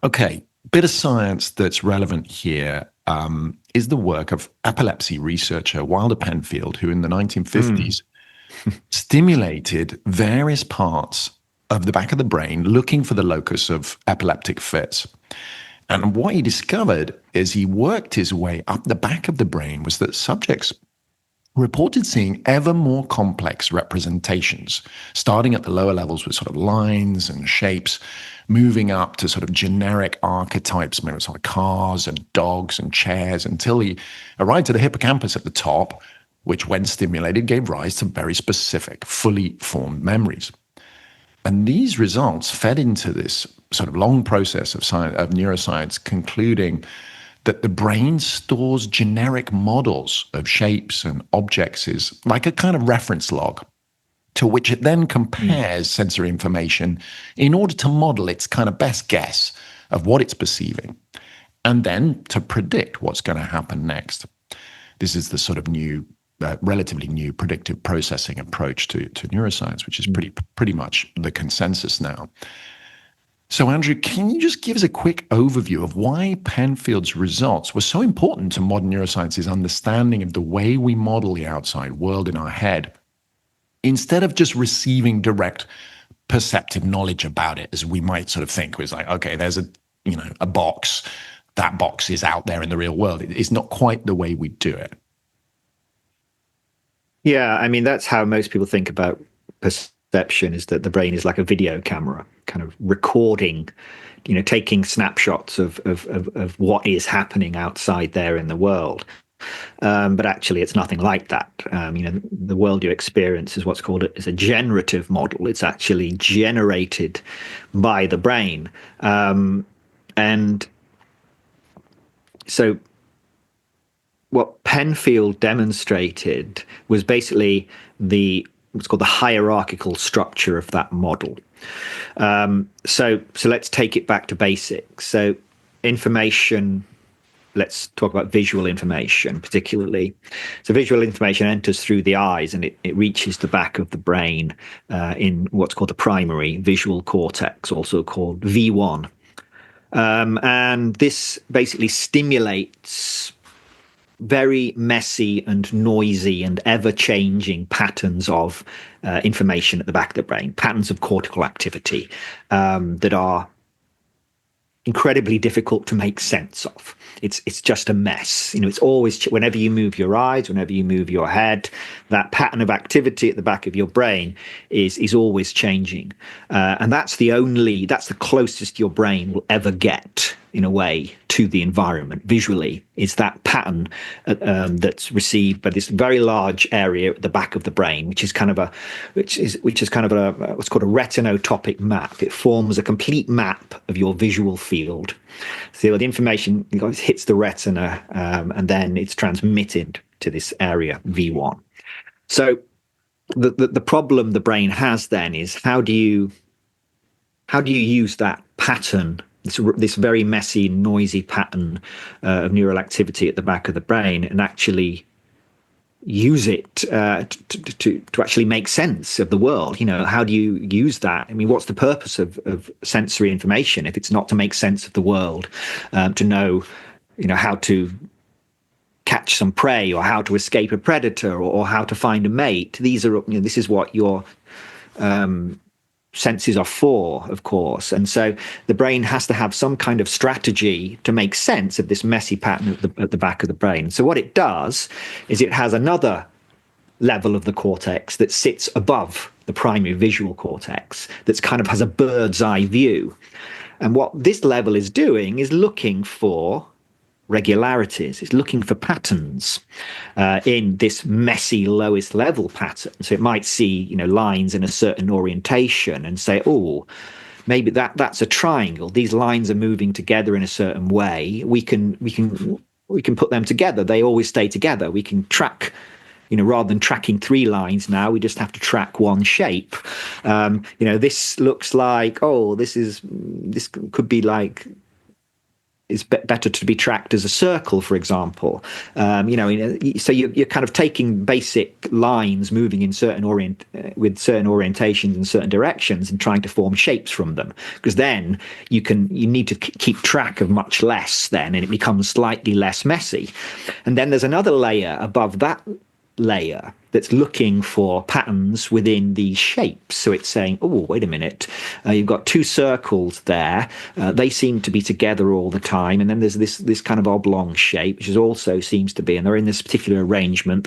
Okay, bit of science that's relevant here is the work of epilepsy researcher Wilder Penfield, who in the Mm. 1950s stimulated various parts of the back of the brain looking for the locus of epileptic fits. And what he discovered as he worked his way up the back of the brain was that subjects reported seeing ever more complex representations, starting at the lower levels with sort of lines and shapes, moving up to sort of generic archetypes, maybe sort of cars and dogs and chairs, until he arrived at the hippocampus at the top, which, when stimulated, gave rise to very specific, fully formed memories. And these results fed into this sort of long process of science, of neuroscience, concluding that the brain stores generic models of shapes and objects is like a kind of reference log to which it then Mm. compares sensory information in order to model its kind of best guess of what it's perceiving and then to predict what's going to happen next. This is the sort of new, relatively new predictive processing approach to neuroscience, which is pretty much the consensus now. So, Andrew, can you just give us a quick overview of why Penfield's results were so important to modern neuroscience's understanding of the way we model the outside world in our head, instead of just receiving direct perceptive knowledge about it, as we might sort of think? It was like, okay, there's a box. That box is out there in the real world. It's not quite the way we do it. Yeah, I mean, that's how most people think about perception, is that the brain is like a video camera, kind of recording, taking snapshots of what is happening outside there in the world. But actually, it's nothing like that. The world you experience is what's called is a generative model. It's actually generated by the brain. And so what Penfield demonstrated was basically what's called the hierarchical structure of that model. So let's take it back to basics. So information, let's talk about visual information particularly. So visual information enters through the eyes and it reaches the back of the brain in what's called the primary visual cortex, also called V1. And this basically stimulates very messy and noisy and ever-changing patterns of information at the back of the brain, patterns of cortical activity that are incredibly difficult to make sense of. It's just a mess. It's always, whenever you move your eyes, whenever you move your head, that pattern of activity at the back of your brain is always changing. And that's the closest your brain will ever get, in a way, to the environment visually, is that pattern that's received by this very large area at the back of the brain, which is kind of what's called a retinotopic map. It forms a complete map of your visual field. So the information hits the retina, and then it's transmitted to this area V1. So the problem the brain has then is how do you use that pattern, this very messy, noisy pattern of neural activity at the back of the brain, and actually use it to actually make sense of the world? How do you use that? I mean, what's the purpose of sensory information if it's not to make sense of the world, to know, how to catch some prey, or how to escape a predator, or how to find a mate? This is what your senses are for, of course. And so the brain has to have some kind of strategy to make sense of this messy pattern at the back of the brain. So what it does is it has another level of the cortex that sits above the primary visual cortex, that's kind of has a bird's eye view. And what this level is doing is looking for regularities. It's looking for patterns in this messy lowest level pattern. So it might see, lines in a certain orientation and say, oh, maybe that's a triangle. These lines are moving together in a certain way. We can put them together. They always stay together. We can track, rather than tracking three lines now, we just have to track one shape. This looks like, this could be like is better to be tracked as a circle, for example. So you're kind of taking basic lines moving in with certain orientations in certain directions and trying to form shapes from them, because then you need to keep track of much less then, and it becomes slightly less messy. And then there's another layer above that layer that's looking for patterns within these shapes. So it's saying, oh, wait a minute, you've got two circles there. They seem to be together all the time. And then there's this kind of oblong shape, which is also seems to be, and they're in this particular arrangement.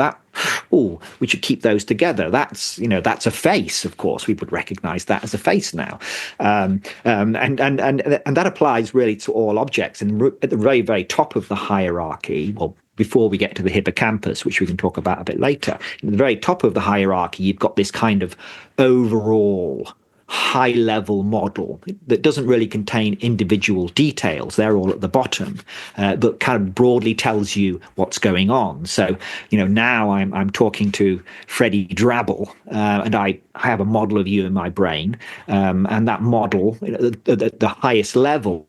We should keep those together. That's a face, of course. We would recognize that as a face now. And that applies really to all objects. And at the very, very top of the hierarchy, well, before we get to the hippocampus, which we can talk about a bit later, at the very top of the hierarchy, you've got this kind of overall high-level model that doesn't really contain individual details. They're all at the bottom, but kind of broadly tells you what's going on. So, now I'm talking to Freddie Drabble, and I have a model of you in my brain, and that model at the highest level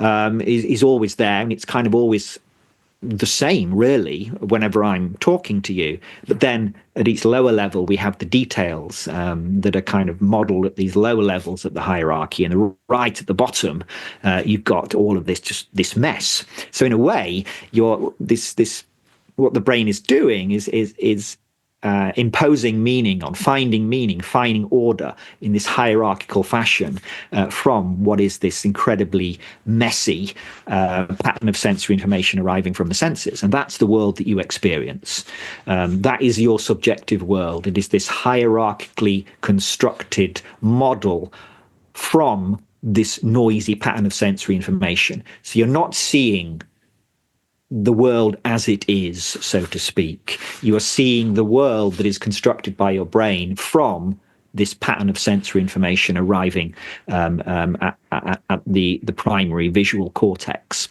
is always there, and it's kind of always the same, really, whenever I'm talking to you. But then at each lower level, we have the details that are kind of modeled at these lower levels of the hierarchy. And right at the bottom, you've got all of this mess. So in a way, what the brain is doing is imposing meaning on, finding order in this hierarchical fashion from what is this incredibly messy pattern of sensory information arriving from the senses. And that's the world that you experience. That is your subjective world. It is this hierarchically constructed model from this noisy pattern of sensory information. So you're not seeing the world as it is, so to speak. You are seeing the world that is constructed by your brain from this pattern of sensory information arriving at the primary visual cortex.